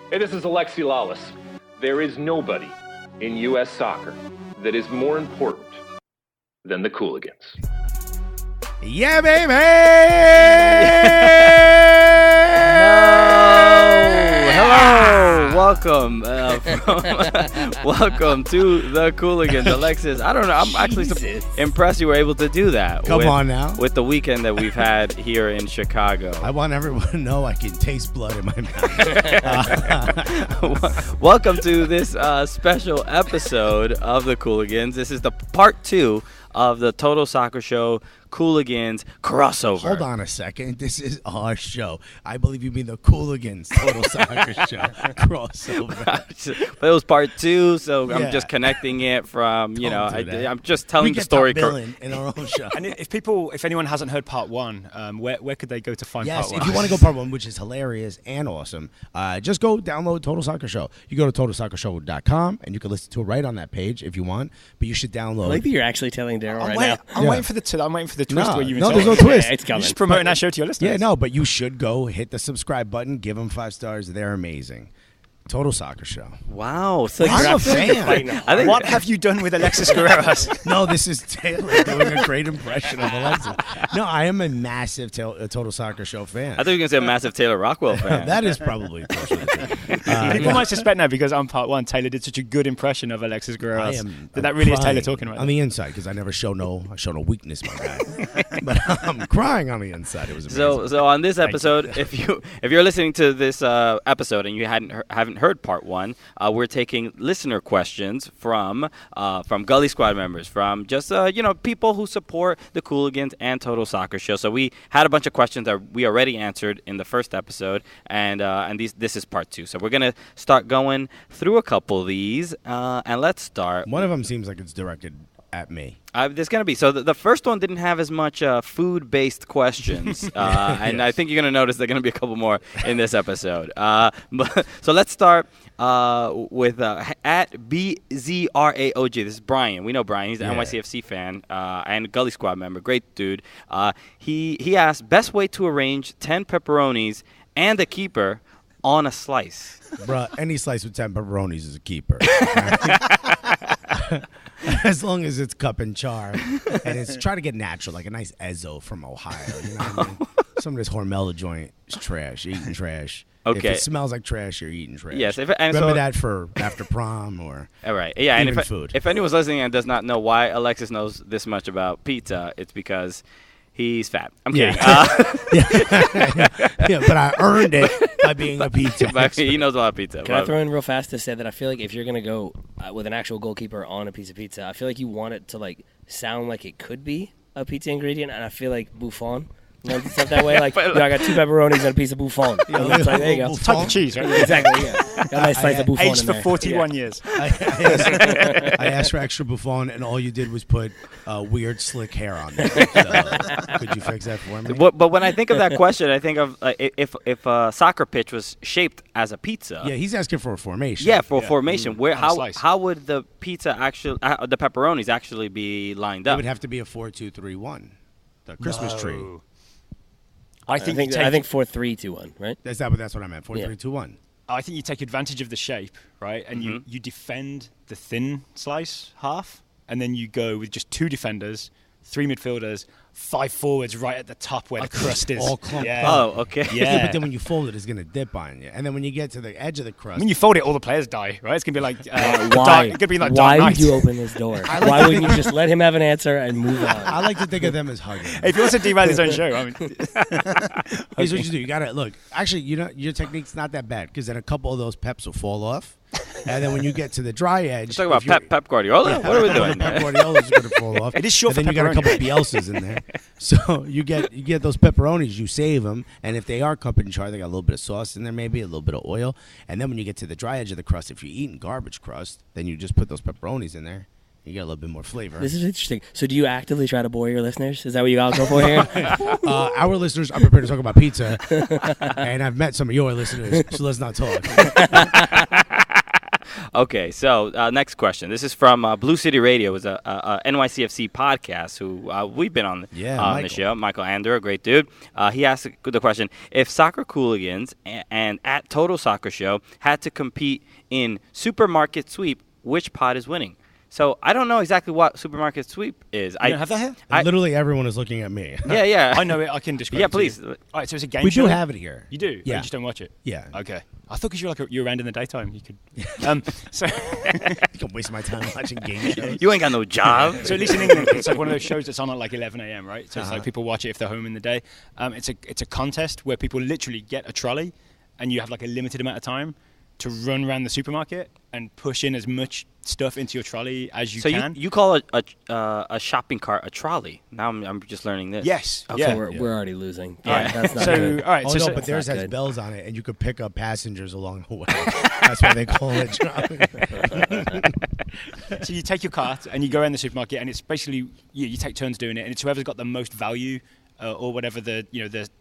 Hey, this is Alexi Lawless. There is nobody in U.S. soccer that is more important than the Cooligans. Yeah, baby! Hello! Welcome. Welcome to the Cooligans. Alexis, I don't know. I'm actually impressed you were able to do that. Come on now. With the weekend that we've had here in Chicago. I want everyone to know I can taste blood in my mouth. Welcome to this special episode of the Cooligans. This is the part 2 of the Total Soccer Show Cooligans crossover. Hold on a second. This is our show. I believe you mean the Cooligans Total Soccer Show crossover. But it was part 2, so I'm just connecting it from, I'm just telling the story. In our own show. And if anyone hasn't heard part 1, where could they go to find part 1? Yes, if you want to go part 1, which is hilarious and awesome, just go download Total Soccer Show. You go to TotalSoccerShow.com, and you can listen to it right on that page if you want, but you should download. I like that you're actually telling Daryl right now. I'm waiting for the twist where you No, there's no twist. Yeah, it's coming. You're just promoting that show to your listeners. Yeah, no, but you should go hit the subscribe button, give them 5 stars. They're amazing. Total Soccer Show. Wow. So I'm a fan. What have you done with Alexis Guerreros? No, this is Taylor doing a great impression of Alexis. No, I am a massive Total Soccer Show fan. I thought you were going to say a massive Taylor Rockwell fan. That is probably closer to People might suspect now because on part 1, Taylor did such a good impression of Alexis Guerreros that really is Taylor talking about on the inside because I never show no weakness, my guy. But I'm crying on the inside. It was amazing. So on this episode, if you're listening to this episode and you haven't heard part 1, we're taking listener questions from Gully Squad members, from just people who support the Cooligans and Total Soccer Show. So we had a bunch of questions that we already answered in the first episode, and this is part 2. So we're gonna start going through a couple of these, and let's start. One of them seems like it's directed at me. There's going to be. So the first one didn't have as much food-based questions. And I think you're going to notice there are going to be a couple more in this episode. So let's start with at BZRAOG. This is Brian. We know Brian. He's an NYCFC fan and Gully Squad member. Great dude. He asked, best way to arrange 10 pepperonis and a keeper on a slice. Bruh, any slice with 10 pepperonis is a keeper. As long as it's cup and char, and it's try to get natural, like a nice Ezzo from Ohio. You know what I mean? Some of this Hormel joint is trash. You're eating trash. Okay. If it smells like trash, you're eating trash. Yes. Remember that for after prom or all right. Yeah. Even and food. If anyone's listening and does not know why Alexis knows this much about pizza, it's because he's fat. I'm kidding. Yeah, but I earned it by being a pizza. He knows a lot of pizza. Can I throw in real fast to say that I feel like if you're going to go with an actual goalkeeper on a piece of pizza, I feel like you want it to sound like it could be a pizza ingredient, and I feel like Buffon lends itself that way. Like, I got 2 pepperonis and a piece of Buffon. It's like, there you go. Type of cheese, right? Exactly, yeah. Got a nice slice of Buffon Aged in for there. 41 years. I asked for extra Buffon, and all you did was put weird slick hair on there. So, could you fix that for me? But when I think of that question, I think of if a soccer pitch was shaped as a pizza. Yeah, he's asking for a formation. Yeah, for a formation. Slice. How would the pizza actually, the pepperonis actually be lined It up? would have to be a 4-2-3-1, the Christmas tree. I think 4-3-2-1, right? That's what I meant. 4-3-2-1. I think you take advantage of the shape, right? And you defend the thin slice half, and then you go with just 2 defenders, 3 midfielders, 5 forwards right at the top where the crust is. All clumped up. Oh, okay. Yeah, but then when you fold it, it's going to dip on you. And then when you get to the edge of the crust. When you fold it, all the players die, right? It's going to be like why? It's going to be like Why Dark would Knight. you open this door? Why wouldn't you just let him have an answer and move on? I like to think of them as hugging. If he wants to derail his own show, I mean, Here's what you do. You got to look. Actually, your technique's not that bad because then a couple of those peps will fall off. And then when you get to the dry edge. You're talking about Pep Guardiola? Yeah, what are we doing? Pep Guardiola's going to fall off. It is short and then for you got a couple pepperoni. of Bielsas in there. So you get those pepperonis, you save them, and if they are cup and char, they got a little bit of sauce in there, maybe a little bit of oil. And then when you get to the dry edge of the crust, if you're eating garbage crust, then you just put those pepperonis in there. You get a little bit more flavor. This is interesting. So do you actively try to bore your listeners? Is that what you all go for here? Our listeners are prepared to talk about pizza, and I've met some of your listeners, so let's not talk. Okay, so next question. This is from Blue City Radio. It's a NYCFC podcast who we've been on the show. Michael Ander, a great dude. He asked the question, if Soccer Cooligans and at Total Soccer Show had to compete in Supermarket Sweep, which pod is winning? So I don't know exactly what Supermarket Sweep is. You don't have that here? Literally everyone is looking at me. Yeah. I know it. I can describe it. Yeah, please. All right, so it's a game We show? do have it here. You do? Yeah. You just don't watch it? Yeah. Okay. I thought because you're around in the daytime, you could. So You can waste my time watching game shows. You ain't got no job. So at least in England, it's like one of those shows that's on at like 11 a.m., right? So it's like people watch it if they're home in the day. It's a contest where people literally get a trolley, and you have like a limited amount of time to run around the supermarket and push in as much stuff into your trolley as you can. So you call a shopping cart a trolley? Now I'm just learning this. Yes. Okay. Yeah. We're already losing. Yeah. That's not So good. all right. Oh, so, no, but theirs not has good. bells on it, and you could pick up passengers along the way. That's why they call it shopping. so you take your cart and you go around the supermarket, and it's basically you take turns doing it, and it's whoever's got the most value or whatever the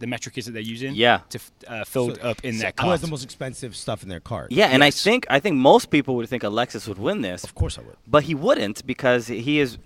metric is that they're using. Yeah. To fill up in their Who cart. has the most expensive stuff in their cart? Yeah, and I think most people would think Alexis would win this. Of course I would. But he wouldn't because his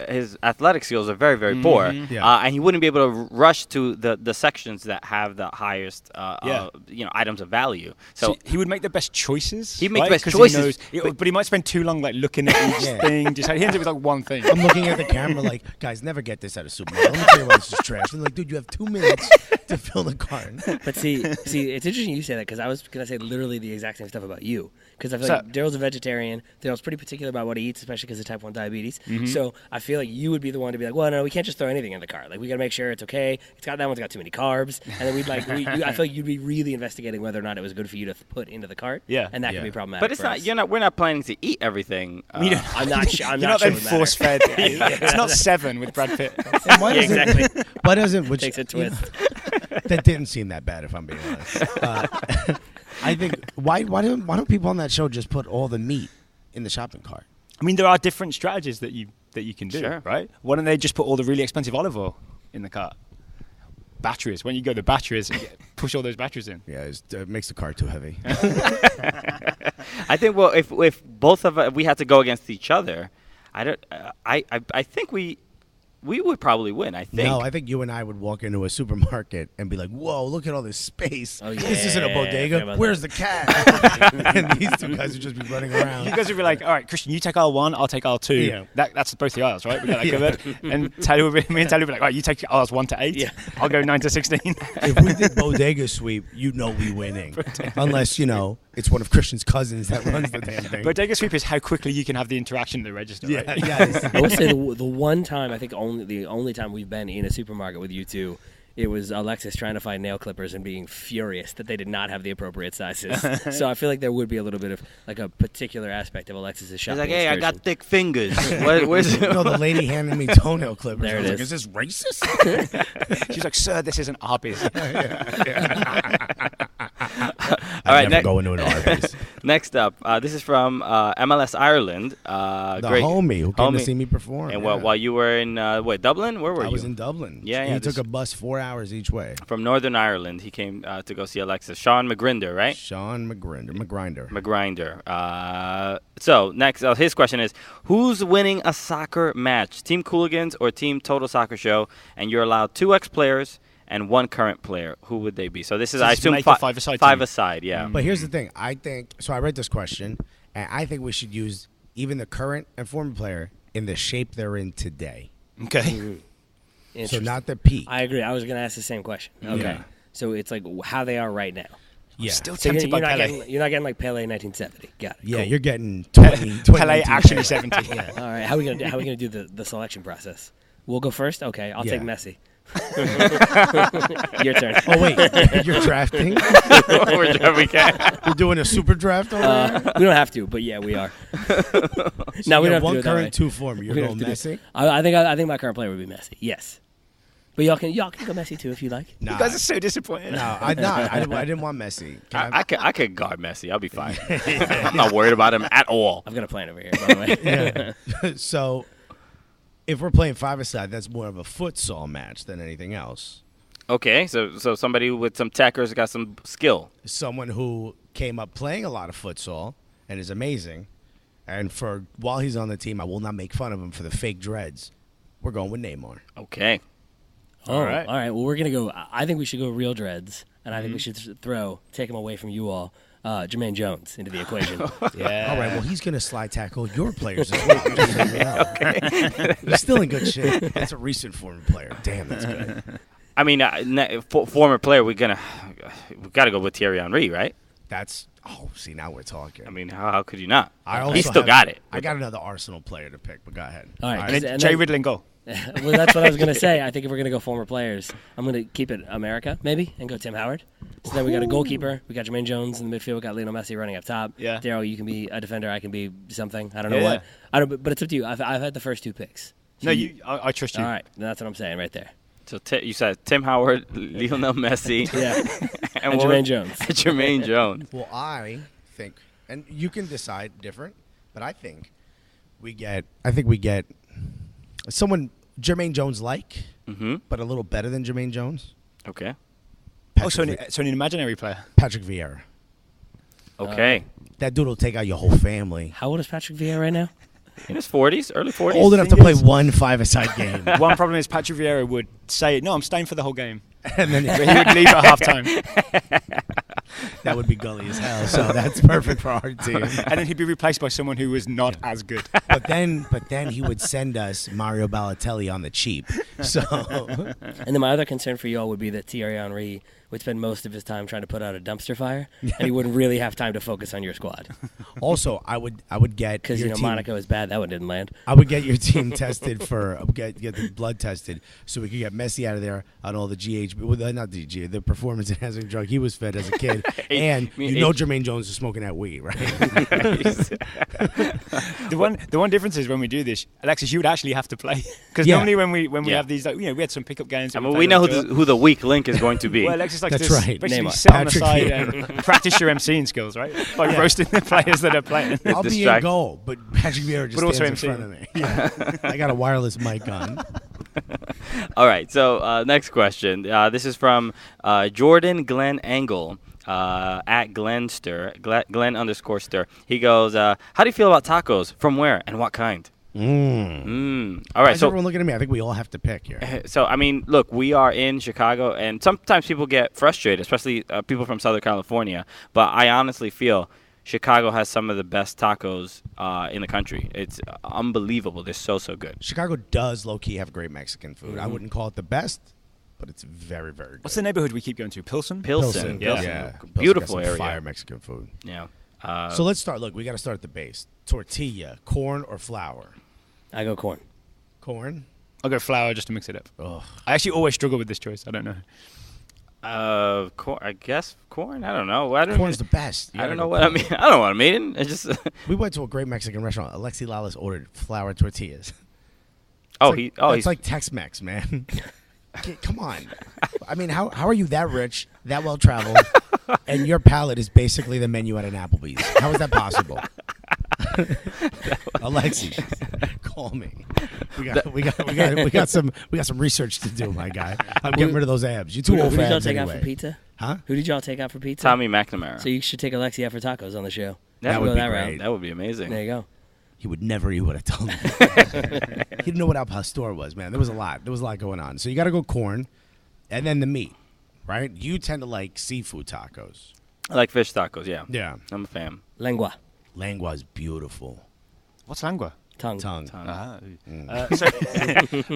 athletic skills are very, very poor. Yeah. And he wouldn't be able to rush to the sections that have the highest items of value. So he would make the best choices. He'd make the right? best 'Cause choices, but he might spend too long like looking at each thing. Just he ends up with like one thing. I'm looking at the camera like, guys, never get this at a supermarket. Let me tell you why this is trash. And like, dude, you have 2 minutes to fill the cart. But see, it's interesting you say that because I was going to say literally the exact same stuff about you. Because I feel like Daryl's a vegetarian. Daryl's pretty particular about what he eats, especially because of type 1 diabetes. So I feel like you would be the one to be like, well, no, we can't just throw anything in the cart. Like, we got to make sure it's okay. That one's got too many carbs. And then I feel like you'd be really investigating whether or not it was good for you to put into the cart. Yeah. And that could be problematic. but it's for not. us. We're not planning to eat everything. I'm not sure. I'm You're not not sure then it would matter. force fed. It's not Seven with Brad Pitt. Why Yeah, doesn't- exactly. Why doesn't which Takes a twist. that didn't seem that bad if I'm being honest. I think why don't people on that show just put all the meat in the shopping cart? I mean, there are different strategies that you can do, Sure. right? Why don't they just put all the really expensive olive oil in the cart? Batteries. When you go to batteries, push all those batteries in. Yeah, it makes the cart too heavy. I think. Well, if both of us we had to go against each other, I think we would probably win. I think. No, I think you and I would walk into a supermarket and be like, "Whoa, look at all this space! Oh, This isn't a yeah, I forgot bodega. about Where's the cat?" And these two guys would just be running around. You guys would be like, all right, Christian, you take aisle 1, I'll take aisle 2. Yeah. That's both the aisles, right? We got that covered. And me and Tally would be like, all right, you take aisles 1 to 8. Yeah. I'll go 9 to 16. If we did bodega sweep, you know we winning. Unless, it's one of Christian's cousins that runs the damn thing. Bodega sweep is how quickly you can have the interaction at the register, right? Yes. I would say the one time, I think the only time we've been in a supermarket with you two, it was Alexis trying to find nail clippers and being furious that they did not have the appropriate sizes. So I feel like there would be a little bit of like a particular aspect of Alexis's He's shopping like, hey, I got excursion. thick fingers. Where's No, the lady handed me toenail clippers. There I it was is. like, is this racist? She's like, sir, this isn't Arby's. All right, never go into an Arby's. next up, this is from MLS Ireland. The great homie who came to homie. see me perform. And yeah. while you were in Dublin, where were I you? was in Dublin. Yeah, He yeah, took this- a bus 4 hours each way. From Northern Ireland. He came to go see Alexis. Sean McGrinder, right? Sean McGrinder. McGrinder. So next, his question is: who's winning a soccer match? Team Cooligans or Team Total Soccer Show? And you're allowed 2 ex-players and 1 current player. Who would they be? So this is, So I this assume, make a five-a-side team. aside. Yeah. But here's the thing. I read this question, and I think we should use even the current and former player in the shape they're in today. Okay. So not the peak. I agree. I was going to ask the same question. Okay. Yeah. So it's like how they are right now. Yeah. Still So tempted by Pele. you're not getting like Pele 1970. Got it. Yeah, Cool. you're getting 20 Pele actually 70. All right. How are we gonna do the selection process? We'll go first. Okay. I'll take Yeah. Messi. Your turn. Oh, wait. You're drafting? we can. You're doing a super draft over there? We don't have to, but yeah, we are. No, we don't have to You got do one it that way. current, 2 former. You're We going don't have to do Messi? I think my current player would be Messi. Yes. But y'all can go Messi too if you like. Nah, You guys are so disappointed. no, I didn't want Messi. Can I could guard Messi. I'll be fine. I'm not worried about him at all. I've got a plan over here, by the way. Yeah. So, if we're playing 5-a-side, that's more of a futsal match than anything else. Okay, so somebody with some techers got some skill. Someone who came up playing a lot of futsal and is amazing, And while he's on the team, I will not make fun of him for the fake dreads. We're going with Neymar. Okay. All right. Well, we're going to go. I think we should go real dreads. And I think we should take him away from you all, Jermaine Jones into the equation. Yeah. All right. Well, he's going to slide tackle your players as well. Just so you know. Okay. He's still in good shape. That's a recent former player. Damn, that's good. I mean, former player, we got to go with Thierry Henry, right? See, now we're talking. I mean, how could you not? He still got it. I got another Arsenal player to pick, but go ahead. All right. And then Jay Ridling goal. Well, that's what I was going to say. I think if we're going to go former players, I'm going to keep it America, maybe, and go Tim Howard. So then we got a goalkeeper. We got Jermaine Jones in the midfield. We got Lionel Messi running up top. Yeah. Daryl, you can be a defender. I can be something. I don't know what. I don't. But it's up to you. I've had the first two picks. So I trust you. All right. That's what I'm saying right there. So you said Tim Howard, Lionel Messi. Yeah. and Jermaine Jones. Jermaine Jones. Well, I think, and you can decide different, but I think we get someone Jermaine Jones but a little better than Jermaine Jones. Okay. So an imaginary player. Patrick Vieira. Okay. That dude will take out your whole family. How old is Patrick Vieira right now? In his 40s, early 40s. Old enough to play one five-a-side game. One problem is Patrick Vieira would say, "No, I'm staying for the whole game," and then he would leave at halftime. That would be Gully as hell. So that's perfect for our team. And then he'd be replaced by someone who was not as good. But then he would send us Mario Balotelli on the cheap. So. And then my other concern for y'all would be that Thierry Henry would spend most of his time trying to put out a dumpster fire, and he wouldn't really have time to focus on your squad. Also, I would get because Monaco is bad. That one didn't land. I would get your team tested get the blood tested so we could get Messi out of there on all the the performance enhancing drug he was fed as a kid, and Jermaine Jones is smoking that weed, right? The one difference is when we do this, Alexis, you would actually have to play because normally when we have these, we had some pickup games. I mean, we know who the weak link is going to be. Well, Alexis likes That's to right. basically sit on the side and practice your emceeing skills, right? By roasting the players that are playing. I'll be in goal, but Patrick Vieira just stands in front of me. Yeah. I got a wireless mic on. All right, so next question. This is from Jordan Glenn Angle at Glenster, Glenn_Stir. He goes, how do you feel about tacos? From where and what kind? All right. Why is everyone looking at me? I think we all have to pick here. So, I mean, look, we are in Chicago, and sometimes people get frustrated, especially people from Southern California. But I honestly feel Chicago has some of the best tacos in the country. It's unbelievable. They're so good. Chicago does low-key have great Mexican food. I wouldn't call it the best, but it's very, very good. What's the neighborhood we keep going to? Pilsen? Pilsen. Yeah. Beautiful area. Fire Mexican food. Yeah. So let's start. Look, we got to start at the base. Tortilla, corn or flour? I go corn. Corn? I'll go flour just to mix it up. Ugh. I actually always struggle with this choice. I don't know. Corn, I guess corn. I don't know. Corn's the best. I don't know what I mean. I don't know what I mean. It's just we went to a great Mexican restaurant. Alexi Lalas ordered flour tortillas. It's like Tex-Mex, man. Come on. I mean, how are you that rich, that well traveled, and your palate is basically the menu at an Applebee's? How is that possible? Alexi, call me. We got some research to do, my guy. I'm getting rid of those abs. You too old for abs anyway. Who did y'all take out for pizza? Huh? Who did y'all take out for pizza? Tommy McNamara. So you should take Alexi out for tacos on the show. That would be great. That would be amazing. There you go. He would never eat what I told him. He didn't know what Al Pastor was, man. There was a lot going on. So you got to go corn, and then the meat, right? You tend to like seafood tacos. I like fish tacos, yeah. Yeah. I'm a fan. Lengua. Lengua is beautiful. What's lengua? Tongue. So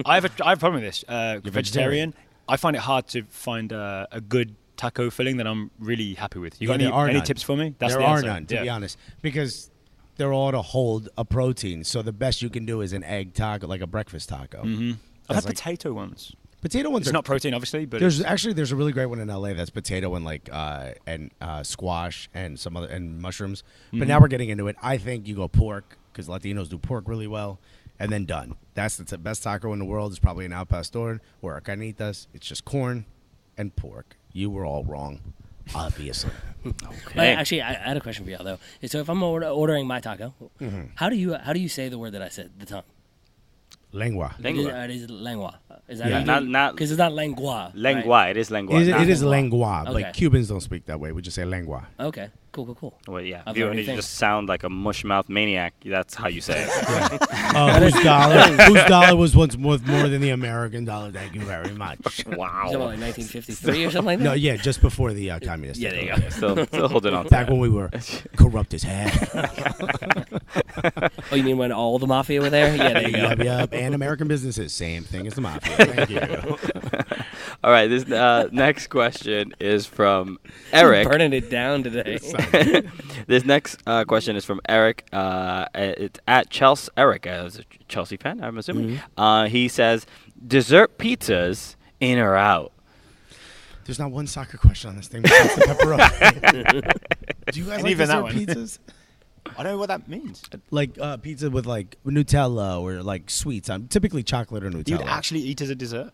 I have a problem with this. Vegetarian. I find it hard to find a good taco filling that I'm really happy with. You got any tips for me? There are none, to be honest, because they're all to hold a protein. So the best you can do is an egg taco, like a breakfast taco. Mm-hmm. I've had potato ones. Potato ones. It's not protein, obviously, but there's a really great one in LA that's potato and squash and some other and mushrooms. Mm-hmm. But now we're getting into it. I think you go pork because Latinos do pork really well, and then done. That's the best taco in the world. Is probably an Al Pastor or a carnitas. It's just corn and pork. You were all wrong, obviously. Okay. Actually, I had a question for y'all though. So if I'm ordering my taco, how do you say the word that I said? The tongue. Lengua. It is lengua. Is that Yeah. Not because it's not lengua. lengua. Right? It is lengua. It is lengua. lengua. Okay. Like Cubans don't speak that way. We just say lengua. Okay. Cool. Well, yeah. I've If you, learned if you anything. just sound like a mushmouth maniac, that's how you say it. Whose dollar was once more than the American dollar? Thank you very much. Wow. Something like 1953 or something like that. No, yeah, just before the communist. Yeah, there you system. go. Still holding on to Back that. when we were corrupt as hell. Oh, you mean when all the mafia were there? Yeah, there you go. Yep. And American businesses, same thing as the mafia. Thank you. All right, this next question is from Eric. Burning it down today. This next question is from Eric. It's at Chelsea. Eric, as a Chelsea fan, I'm assuming. He says, dessert pizzas in or out? There's not one soccer question on this thing besides the pepperoni. Do you guys And like even that dessert one. pizzas? I don't know what that means. Like pizza with like Nutella or like sweets on, typically chocolate or Nutella. You'd actually eat as a dessert?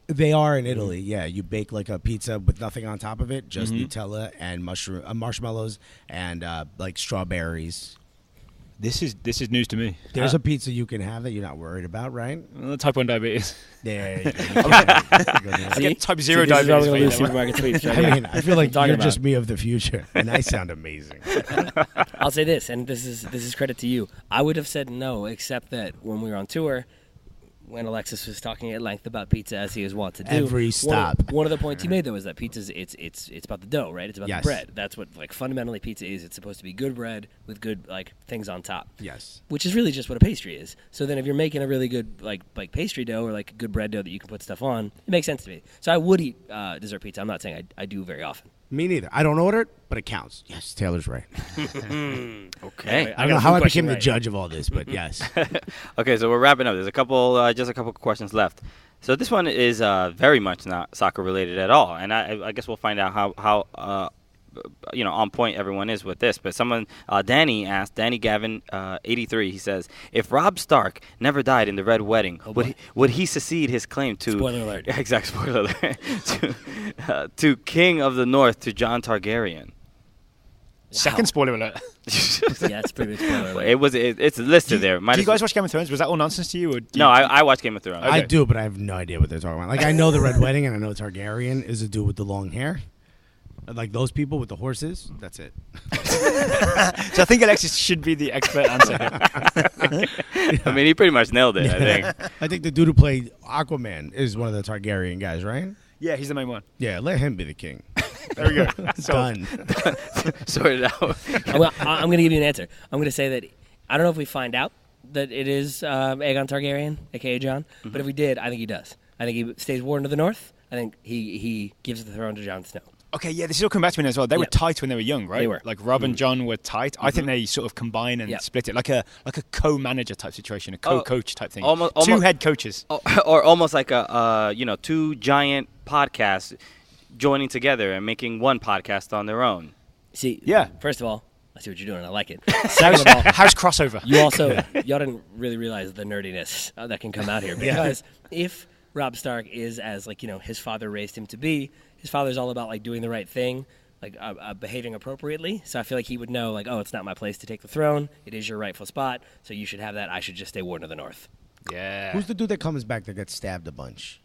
They are in Italy, yeah. You bake like a pizza with nothing on top of it, just Nutella and marshmallows and like strawberries. This is news to me. There's a pizza you can have that you're not worried about, right? Type 1 diabetes. There you go. I get type 0 See, this is why we're diabetes. gonna for lose you. supermarket sweets. Right I here. mean, I feel like That's what I'm you're talking just about. me of the future, and I sound amazing. I'll say this, and this is credit to you. I would have said no, except that when we were on tour, when Alexis was talking at length about pizza as he is wont to do, Every stop. One of the points he made though is that pizza's it's about the dough, right? It's about Yes. the bread. That's what like fundamentally pizza is. It's supposed to be good bread with good like things on top. Yes. Which is really just what a pastry is. So then if you're making a really good like pastry dough or like good bread dough that you can put stuff on, it makes sense to me. So I would eat dessert pizza. I'm not saying I do very often. Me neither. I don't order it, but it counts. Yes, Taylor's right. Okay. I don't know how I became the judge of all this, but yes. Okay, so we're wrapping up. There's just a couple questions left. So this one is very much not soccer related at all, and I guess we'll find out how on point everyone is with this. But someone, Danny asked, Danny Gavin, 83. He says, if Robb Stark never died in the Red Wedding, would he secede his claim to Spoiler alert. Exact spoiler alert to King of the North to Jon Targaryen? Second spoiler alert. Yeah, it's pretty big spoiler alert. It's listed there. Do you guys watch Game of Thrones? Was that all nonsense to you? Or do No, you, I watch Game of Thrones. I do, but I have no idea what they're talking about. Like, I know the Red Wedding, and I know Targaryen is a dude with the long hair. Like those people with the horses. That's it. So I think Alexis should be the expert answer here. I mean, he pretty much nailed it, I think. I think the dude who played Aquaman is one of the Targaryen guys, right? Yeah, he's the main one. Yeah, let him be the king. There we go. Done. Sort it out. I'm going to give you an answer. I'm going to say that I don't know if we find out that it is Aegon Targaryen, a.k.a. Jon, but if we did, I think he does. I think he stays Warden of the North. I think he gives the throne to Jon Snow. Okay, yeah, this is all coming back to me as well. They were tight when they were young, right? They were. Like Rob and John were tight. I think they sort of combine and split it, like a co-manager type situation, a co-coach type thing. Two head coaches, or almost like a two giant podcasts joining together and making one podcast on their own. See, Yeah. First of all, I see what you're doing. I like it. Second of all, How's crossover? you also y'all didn't really realize the nerdiness that can come out here because if Robb Stark is as his father raised him to be, his father's all about doing the right thing, behaving appropriately. So I feel like he would know it's not my place to take the throne. It is your rightful spot. So you should have that. I should just stay Warden of the North. Yeah. Who's the dude that comes back that gets stabbed a bunch?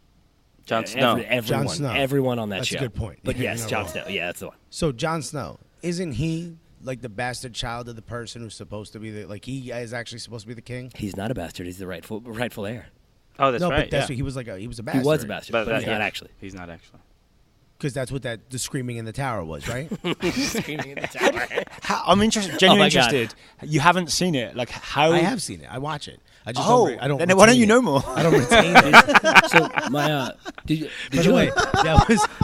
Jon Snow. Everyone, Jon Snow. everyone on that That's show. a good point. But Yeah, yes, you're not Jon wrong. Snow. Yeah, that's the one. So Jon Snow, isn't he like the bastard child of the person who's supposed to be he is actually supposed to be the king? He's not a bastard. He's the rightful heir. Oh, that's no, right. but that's yeah. he was he was a bastard. He was a bastard, but he's yeah. not actually. He's not actually. Because that's what the screaming in the tower was, right? Screaming in the tower. I'm interested, genuinely my God. interested. You haven't seen it. Like how? I have seen it. I watch it. I just Oh, I don't. then why don't you retain know it. more? I don't retain it. So my did By you the way,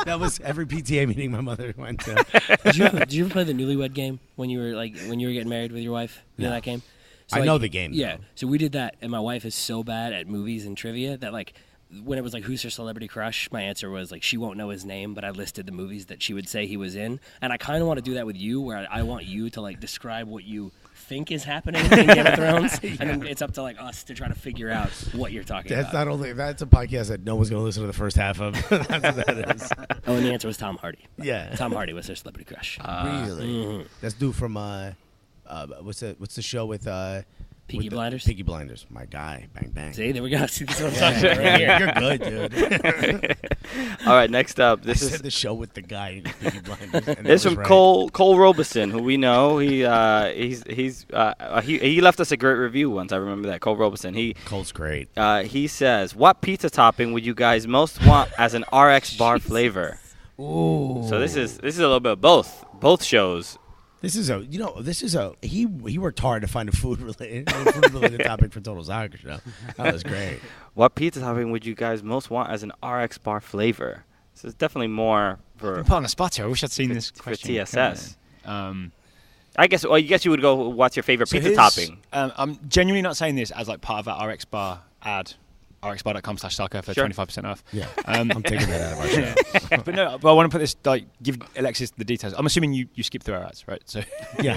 that was every PTA meeting my mother went to. did you ever play the Newlywed Game when you were getting married with your wife? You know that game? So, I know the game, Yeah. though. So we did that, and my wife is so bad at movies and trivia that when it was who's her celebrity crush, my answer was she won't know his name, but I listed the movies that she would say he was in, and I kind of want to do that with you, where I want you to describe what you think is happening in Game of Thrones, and then it's up to us to try to figure out what you're talking That's about. not only that's a podcast that no one's going to listen to the first half of. That's what that is. Oh, and the answer was Tom Hardy. Yeah. Tom Hardy was her celebrity crush. Really? That's dude from what's the show with Peaky Blinders. Peaky Blinders, my guy. Bang bang. See, there we go. See, this is what I'm talking about right here. You're good, dude. All right, next up, this I said is the show with the guy in Peaky Blinders. And this that from was right. Cole Robeson, who we know. He left us a great review once. I remember that. Cole Robeson. Cole's great. He says, "What pizza topping would you guys most want as an RX bar flavor?" Ooh. So this is a little bit of both shows. He worked hard to find a food related topic for Total Soccer Show. That was great. What pizza topping would you guys most want as an RX bar flavor? This is definitely more for I'm put on the spot here. I wish I'd seen this for question. TSS. coming. I guess you would go. What's your favorite pizza topping? I'm genuinely not saying this as like part of our RX bar ad. rxbar.com/soccer for Sure. 25% off. Yeah, I'm taking that out of our show. But I want to put this, give Alexis the details. I'm assuming you skip through our ads, right? So Yeah.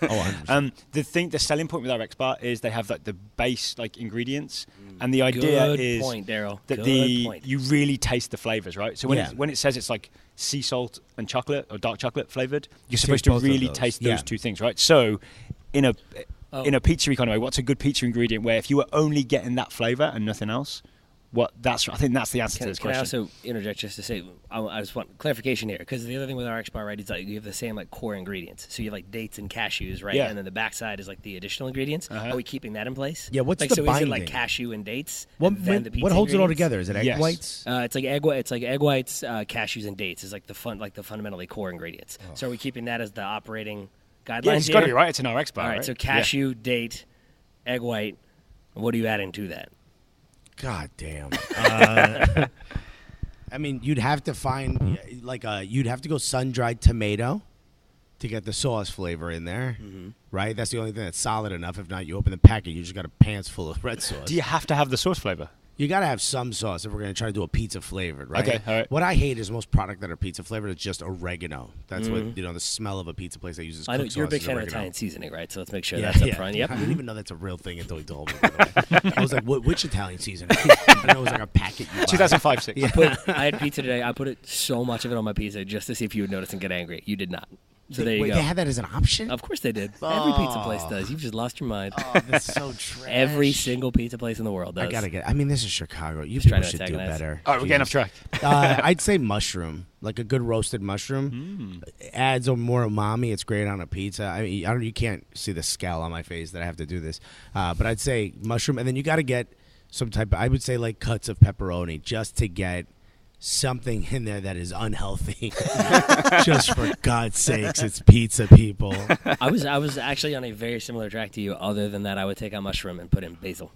Oh, 100%. the selling point with RX Bar is they have like the base like ingredients, and the idea Good is point, Daryl. that Good point. you really taste the flavors, right? So when it says it's like sea salt and chocolate or dark chocolate flavored, you're supposed to both of really those. taste Yeah. those two things, right? So in a pizzeria kind of way, what's a good pizza ingredient where if you were only getting that flavor and nothing else, I think that's the answer to this Can I question. also interject just to say, I just want clarification here, because the other thing with RX Bar, right, is like you have the same like core ingredients. So you have like dates and cashews, right? Yeah. And then the backside is like the additional ingredients. Uh-huh. Are we keeping that in place? Yeah, what's like, the so is it like binding? cashew and dates? What, and then the pizza what holds it all ingredients? together? Is it egg Yes. whites? It's like egg whites, cashews, and dates is like the fundamentally core ingredients. So are we keeping that as the operating guidelines? Yeah, it's got to be here? right. It's an RX Bar, All right, right? so cashew, date, egg white. What are you adding to that? God damn. I mean, you'd have to find you'd have to go sun-dried tomato to get the sauce flavor in there, right? That's the only thing that's solid enough. If not, you open the packet, you just got a pants full of red sauce. Do you have to have the sauce flavor? You got to have some sauce if we're going to try to do a pizza flavored, right? Okay, all right. What I hate is most product that are pizza flavored is just oregano. That's what, the smell of a pizza place that uses I know cooked you're a sauce big is fan of oregano. Italian seasoning, right? So let's make sure that's up front. Yep. I didn't even know that's a real thing until he told me. By the way. I was like, which Italian seasoning? I know it was like a packet you buy. 2005-6. I had pizza today. I put so much of it on my pizza just to see if you would notice and get angry. You did not. So there you Wait, go. they had that as an option? Of course they did. Every pizza place does. You've just lost your mind. Oh, that's so trash. Every single pizza place in the world does. I gotta get. I mean, this is Chicago. You Just people trying to should do antagonize. better. All right, we're getting off track. I'd say mushroom, like a good roasted mushroom, adds a more umami. It's great on a pizza. I mean, you can't see the scowl on my face that I have to do this, but I'd say mushroom, and then you got to get some type. I would say like cuts of pepperoni, just to get something in there that is unhealthy. Just for God's sakes, it's pizza, people. I was actually on a very similar track to you. Other than that, I would take out mushroom and put in basil.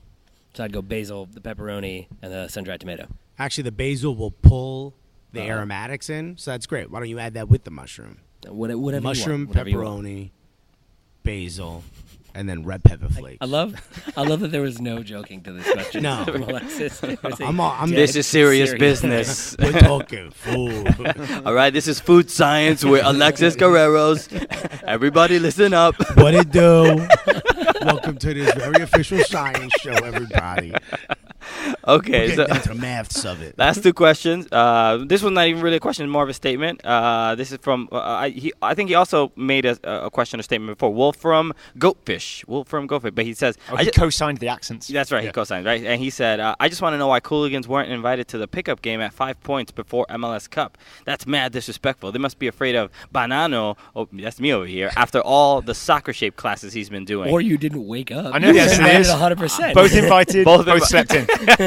So I'd go basil, the pepperoni, and the sun-dried tomato. Actually, the basil will pull the aromatics in, so that's great. Why don't you add that with the mushroom? Whatever Mushroom, you want, whatever you want. pepperoni, basil, and then red pepper flakes. I love that there was no joking to this question. No. from Alexis. This is serious business. We're talking food. All right, this is Food Science with Alexis Guerreros. Everybody listen up. What it do? Welcome to this very official science show, everybody. Okay, We're so getting into the maths of it. last two questions. This one's not even really a question, more of a statement. This is from, I think he also made a question or statement before. Wolfram Goatfish. But he says... He co-signed the accents. That's right, Yeah. he co-signed, right? And he said, I just want to know why Cooligans weren't invited to the pickup game at 5 points before MLS Cup. That's mad disrespectful. They must be afraid of Banano, that's me over here, after all the soccer-shaped classes he's been doing. Or you didn't wake up. I know the answer to this. 100%. Both invited, both slept in.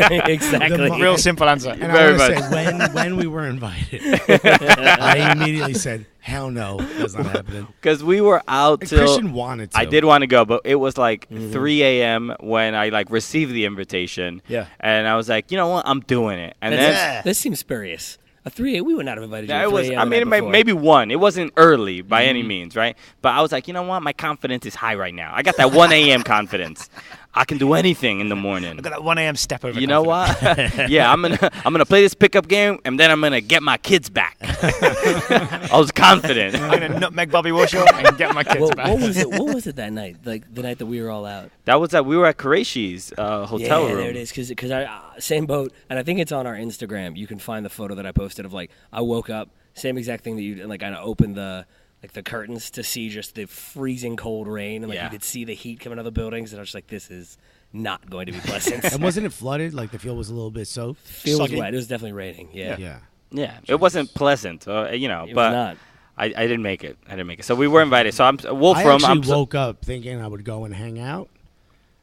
Exactly. Real simple answer. And Very I want to much. say, when we were invited, I immediately said, hell no, that's not happening. Because we were out And till... Christian wanted to. I did want to go, but it was like 3 a.m. when I received the invitation. Yeah. And I was like, you know what? I'm doing it. And then... This seems spurious. A 3 we would not have invited you. Yeah, at it was. 3 I a.m. mean, the night before. maybe 1. It wasn't early by any means, right? But I was like, you know what? My confidence is high right now. I got that 1 a.m. confidence. I can do anything in the morning. I got that 1 a.m. step over. You know confidence. what? Yeah, I'm gonna play this pickup game, and then I'm gonna get my kids back. I was confident. I'm gonna nutmeg Bobby Warshaw and get my kids back. What was it? What was it that night? Like the night that we were all out. That was that we were at Qureshi's hotel room. There it is. Because I same boat, and I think it's on our Instagram. You can find the photo that I posted of I woke up, same exact thing that you did. I opened the like the curtains to see just the freezing cold rain, and like you could see the heat coming out of the buildings, and I was just like, this is not going to be pleasant. And wasn't it flooded? Like the field was a little bit soaked? Field was wet. It was definitely raining. Yeah. Yeah, it wasn't pleasant, you know, It but was not. I didn't make it. So we were invited. So I'm Wolfram. I actually woke up thinking I would go and hang out,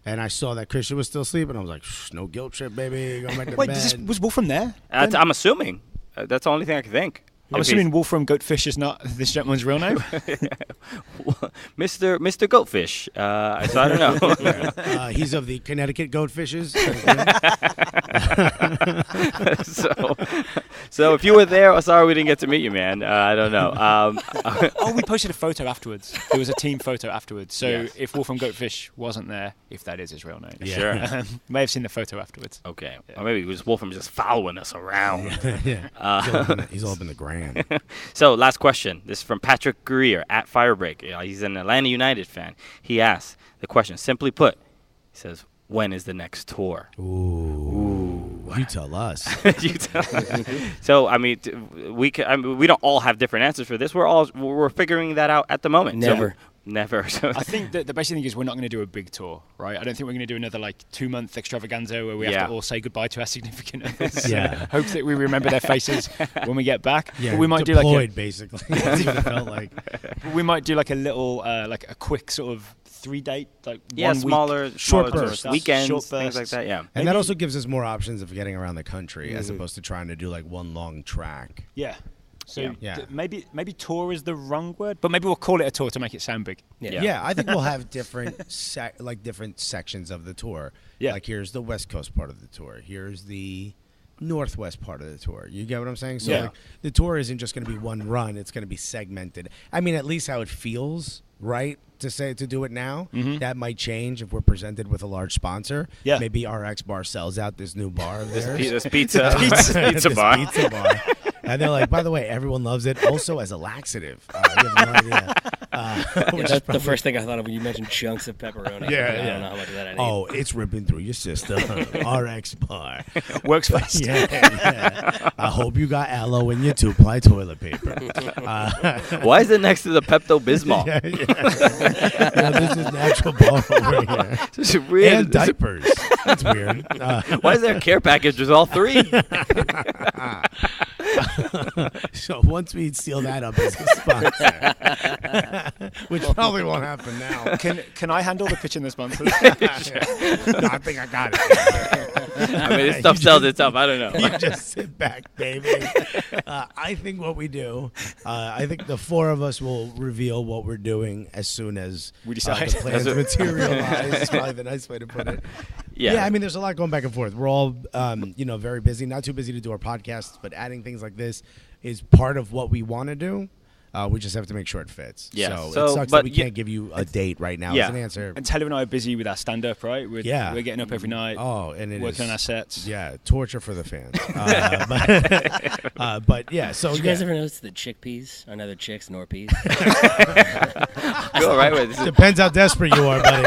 and I saw that Christian was still sleeping. I was like, no guilt trip, baby. Go back to Wait, bed. was Wolfram there? I'm assuming. That's the only thing I can think. I'm assuming Wolfram Goatfish is not this gentleman's real name. Mr. Goatfish. So I don't know. He's of the Connecticut Goatfishes. so if you were there, sorry we didn't get to meet you, man. I don't know. We posted a photo afterwards. There was a team photo afterwards. So if Wolfram Goatfish wasn't there, if that is his real name, Sure. May have seen the photo afterwards. Okay. Or maybe it was Wolfram just following us around. He's all up in the grand. So last question. This is from Patrick Greer at Firebreak. He's an Atlanta United fan. He asks the question, simply put, he says, when is the next tour? Ooh. You tell us. So I mean, we don't all have different answers for this. We're figuring that out at the moment. Never. Never. I think that the basic thing is we're not going to do a big tour, right? I don't think we're going to do another 2-month extravaganza where we have to all say goodbye to our significant others. Hope that we remember their faces when we get back. Yeah, but we might deployed, basically. That's what it felt like. We might do a little, a quick sort of 3-date, 1 week. smaller bursts, weekends, short things like bursts. that. Yeah. And that also gives us more options of getting around the country as opposed to trying to do one long track. Yeah. So Yeah. maybe tour is the wrong word, but maybe we'll call it a tour to make it sound big. Yeah, I think we'll have different different sections of the tour. Yeah. Like here's the West Coast part of the tour. Here's the Northwest part of the tour. You get what I'm saying? So the tour isn't just going to be one run. It's going to be segmented. I mean, at least how it feels, right? To do it now. That might change if we're presented with a large sponsor. Yeah. Maybe RX Bar sells out this new bar of theirs. This pizza bar. Pizza bar. And they're like, by the way, everyone loves it. Also as a laxative. You have no idea. That's the first thing I thought of when you mentioned chunks of pepperoni. I don't know how much of that I need. Oh, it's ripping through your system. RX Bar. Works fast. Yeah. I hope you got aloe in your 2-ply toilet paper. Why is it next to the Pepto-Bismol? This is natural bar over here. This is weird. And diapers. That's weird. Why is there a care package with all three? So once we seal that up as a sponsor, which probably won't happen now. Can I handle the pitch in the sponsors? No, I think I got it. I mean, this stuff sells itself. I don't know. You just sit back, baby. I think what we do, I think the four of us will reveal what we're doing as soon as we decide. The plans materialize. Is probably the nice way to put it. Yeah, I mean, there's a lot going back and forth. We're all, very busy. Not too busy to do our podcasts, but adding things like this is part of what we want to do. We just have to make sure it fits. Yeah. So it sucks that we can't give you a date right now as an answer. And Taylor and I are busy with our stand-up, right? We're getting up every night. Oh, and it working is, on our sets. Yeah, torture for the fans. But yeah, so Did you guys ever notice that chickpeas are neither chicks nor peas? Go right with it. Depends how desperate you are, buddy.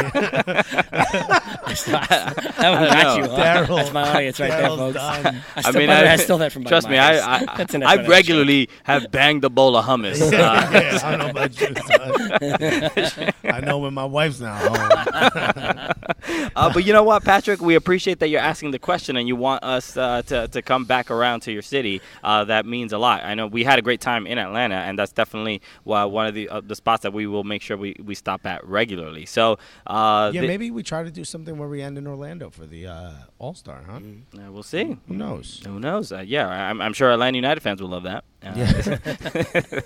That one got you, huh? Daryl, That's my audience right there, folks. Done. I stole that from Buddy trust me, Myers. I regularly have banged a bowl of hummus. Yeah, I don't know about you, son. I know when my wife's not home. But you know what, Patrick? We appreciate that you're asking the question and you want us to come back around to your city. That means a lot. I know we had a great time in Atlanta, and that's definitely one of the spots that we will make sure we stop at regularly. So maybe we try to do something where we end in Orlando for the All-Star, huh? We'll see. Who knows? Who knows? I'm sure Atlanta United fans will love that.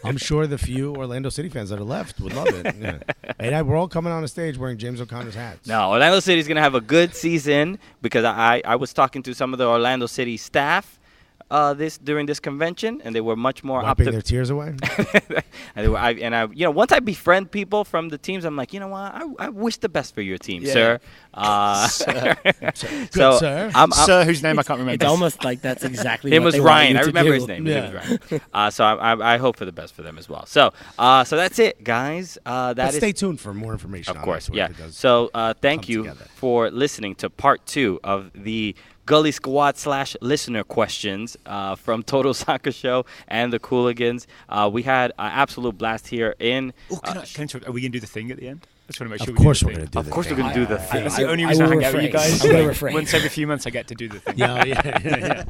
I'm sure the few Orlando City fans that are left would love it. Yeah. And we're all coming on a stage wearing James O'Connor's hats. No, Orlando City's going to have a good season because I was talking to some of the Orlando City staff during this convention, and they were much more wiping their tears away. And once I befriend people from the teams, I'm like, you know what? I wish the best for your team, sir. Sir. Good, So sir. Sir, whose name I can't remember. It's almost like that's exactly Him what was they want Ryan. you I to remember do. his name. His name was Ryan. So I hope for the best for them as well. So that's it, guys. Stay tuned for more information. Of course, on yeah. this So thank you together. for listening to part 2 of the Gully Squad / listener questions from Total Soccer Show and the Cooligans. We had an absolute blast here in. Can I interrupt? Are we going to do the thing at the end? I just want to make sure Of course we're going going to do that. Of course we're going to do the thing. That's the only reason I hang out with you guys. I'm going to refrain. Once every few months I get to do the thing. Yeah.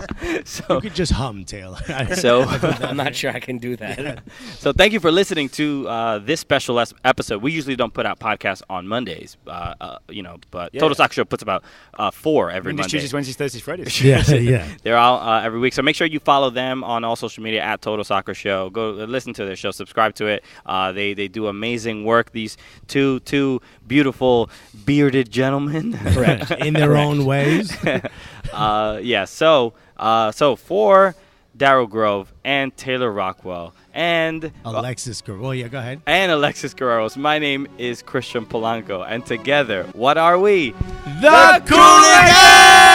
So, You could just hum, Taylor. so I'm not sure I can do that. So thank you for listening to this special episode. We usually don't put out podcasts on Mondays, but Total Soccer Show puts about 4 every Mondays, Monday. Tuesdays, Wednesdays, Thursdays, Fridays. Yeah. They're all every week. So make sure you follow them on all social media at Total Soccer Show. Go listen to their show, subscribe to it. They do amazing work. These two beautiful bearded gentlemen, Correct. In their own ways. So for Darryl Grove and Taylor Rockwell and Alexis Guerrero. Oh, yeah, go ahead. and Alexis Guerreros, my name is Christian Polanco, and together, what are we? The Cooligans!